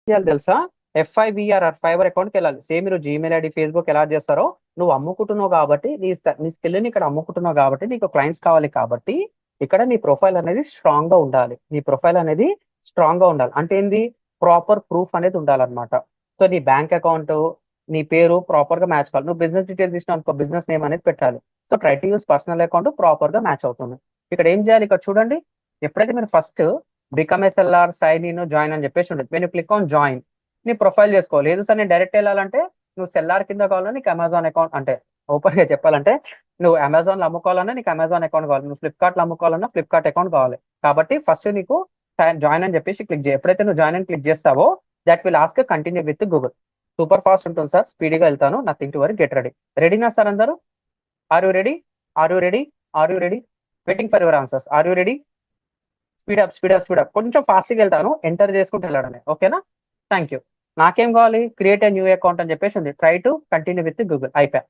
చేయాలి తెలుసా? FIVRR fibre అకౌంట్కి వెళ్ళాలి. సేమ్ మీరు జీమెయిల్ ఐడి ఫేస్బుక్ ఎలా చేస్తారో, నువ్వు అమ్ముకుంటున్నావు కాబట్టి నీ స్కిల్ని ఇక్కడ అమ్ముకుంటున్నావు కాబట్టి నీకు క్లయింట్స్ కావాలి కాబట్టి ఇక్కడ నీ ప్రొఫైల్ అనేది స్ట్రాంగ్ గా ఉండాలి. నీ ప్రొఫైల్ అనేది స్ట్రాంగ్ గా ఉండాలి అంటే ఏంది? ప్రాపర్ ప్రూఫ్ అనేది ఉండాలన్నమాట. సో నీ బ్యాంక్ అకౌంట్, నీ పేరు ప్రాపర్ గా మ్యాచ్ కావాలి. నువ్వు బిజినెస్ డీటెయిల్స్ ఇచ్చిన అనుకో, బిజినెస్ నేమ్ అనేది పెట్టాలి. So try to use personal account proper గా మ్యాచ్ అవుతుంది. ఇక్కడ ఏం చేయాలి? ఇక్కడ చూడండి. ఎప్పుడైతే మీరు first become SLR sign in join అని చెప్పేసి ఉంటుంది, when you click on join నీ ప్రొఫైల్ చేసుకోవాలి. లేదు సార్ నేను డైరెక్ట్ వెళ్ళాలంటే, నువ్వు సెల్లార్ కింద కావాలన్నా నీకు అమెజాన్ అకౌంట్ అంటే ఓపెన్ గా చెప్పాలంటే, నువ్వు అమెజాన్ లో అమ్ముకోవాలన్నా నీకు అమెజాన్ అకౌంట్ కావాలి, నువ్వు ఫ్లిప్కార్ట్ లో అమ్ముకోవాలన్నా ఫ్లిప్కార్ట్ అకౌంట్ కావాలి. కాబట్టి ఫస్ట్ నీకు జాయిన్ అని చెప్పేసి క్లిక్ చేయి. ఎప్పుడైతే నువ్వు జాయిన్ అని క్లిక్ చేస్తావో that will ask continue with Google. Super fast ఉంటుంది సార్, స్పీడ్గా వెళ్తాను. Nothing to worry, get ready. రెడీనా సార్ అందరూ? Are you ready? Are you ready? Are you ready? Waiting for your answers. Are you ready? Speed up, speed up, speed up. కొంచెం ఫాస్ట్గా వెళ్తాను, enter చేసుకుంటూ వెళ్ళడమే. ఓకేనా? Thank you. నాకేం కావాలి? క్రియేట్ ఏ న్యూ అకౌంట్ అని చెప్పేసి ఉంది. Try to continue with Google. అయిపోయా.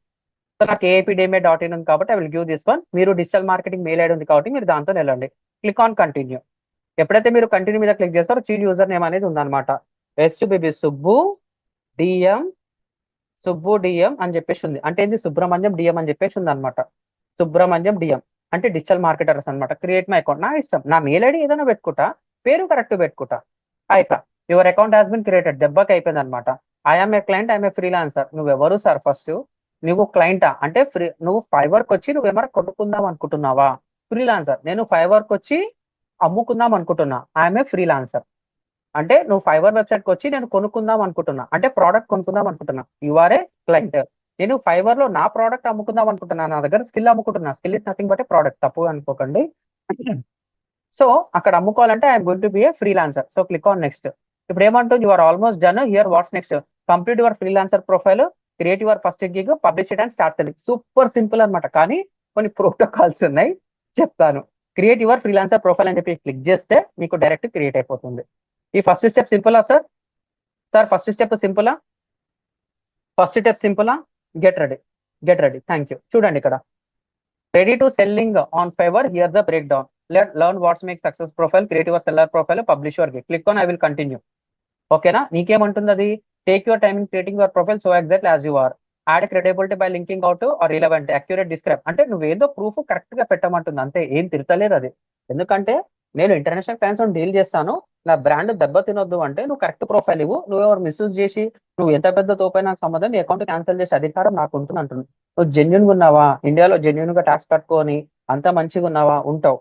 సో నాకు AAPDMA.in ఉంది కాబట్టి I will give this one. మీరు డిజిటల్ మార్కెటింగ్ మెయిల్ ఐడి ఉంది కాబట్టి మీరు దాంతో వెళ్ళండి. Click on continue. ఎప్పుడైతే మీరు కంటిన్యూ మీద క్లిక్ చేస్తారో చీల్ యూజర్ నేమ్ అనేది ఉందన్నమాట. SBB Subbu DM, Subbu DM అని చెప్పేసి ఉంది. అంటే ఏంది? సుబ్రహ్మణ్యం డిఎం అని చెప్పేసి ఉంది అనమాట. సుబ్రహ్మణ్యం డిఎం అంటే డిజిటల్ మార్కెటర్స్ అనమాట. క్రియేట్ మై అకౌంట్ నా ఇష్టం, నా మెయిల్ ఐడి ఏదైనా పెట్టుకుంటా, పేరు కరెక్ట్ పెట్టుకుంటా. అయిపోయి your account has been created, దెబ్బకి అయిపోయింది అనమాట. I'm a client, I'm a freelancer. నువ్వు ఎవరు సార్? ఫస్ట్ నువ్వు క్లయింటా అంటే ఫ్రీ, నువ్వు ఫైవర్కి వచ్చి నువ్వేమైనా కొనుక్కుందాం అనుకుంటున్నావా? ఫ్రీలాన్సర్. నేను ఫైవర్కి వచ్చి అమ్ముకుందాం అనుకుంటున్నా, ఐఎమ్ ఏ ఫ్రీలాన్సర్. అంటే నువ్వు ఫైవర్ వెబ్సైట్కి వచ్చి నేను కొనుక్కుందాం అనుకుంటున్నా అంటే ప్రోడక్ట్ కొనుక్కుందాం అనుకుంటున్నా, యువర్ ఏ క్లయింట్. నేను ఫైవర్ లో నా ప్రోడక్ట్ అమ్ముకుందాం అనుకుంటున్నా, నా దగ్గర స్కిల్ అమ్ముకుంటున్నా. Skill is nothing but a product, తప్పు అనుకోకండి. సో అక్కడ అమ్ముకోవాలంటే I'm going to be a freelancer. So click on next. ఇప్పుడు ఏమంటుంది? You are almost done, here what's next? Complete your freelancer profile, create your first gig, publish it and start selling. Super simple అనమాట. కానీ కొన్ని protocols ఉన్నాయి, చెప్తాను. Create your freelancer profile అని చెప్పి click చేస్తే మీకు డైరెక్ట్ క్రియేట్ అయిపోతుంది. ఈ ఫస్ట్ స్టెప్ సింపులా సార్? సార్ ఫస్ట్ స్టెప్ సింపులా? ఫస్ట్ స్టెప్ సింపులా? Get ready, get ready. Thank you. చూడండి ఇక్కడ, ready to selling on Fiverr, here the breakdown. Learn what's make success profile, create your seller profile, publish your gig. Click on I will continue. ఓకేనా? నీకేమంటుంది అది? Take your time in creating your profile so exact as you are. Add credibility by linking out are relevant accurate describe. అంటే నువ్వేదో proof correct గా పెట్టమంటుంది అంతే, ఏం తిరతలేదు అది. ఎందుకంటే నేను ఇంటర్నేషనల్ క్లయింట్స్ డీల్ చేస్తాను, నా బ్రాండ్ దెబ్బ తినొద్దు అంటే నువ్వు కరెక్ట్ ప్రొఫైల్ ఇవ్వు. నువ్వెవరు మిస్యూజ్ చేసి నువ్వు ఎంత పెద్ద తోపైనా సంబంధం, నీ అకౌంట్ క్యాన్సిల్ చేసే అధికారం నాకు ఉంటుంది అంటున్నాను. నువ్వు జెన్యున్ గా ఉన్నావా? ఇండియాలో జెన్యున్ గా ట్యాక్స్ కట్టుకొని అంత మంచిగా ఉన్నావా? ఉంటావు.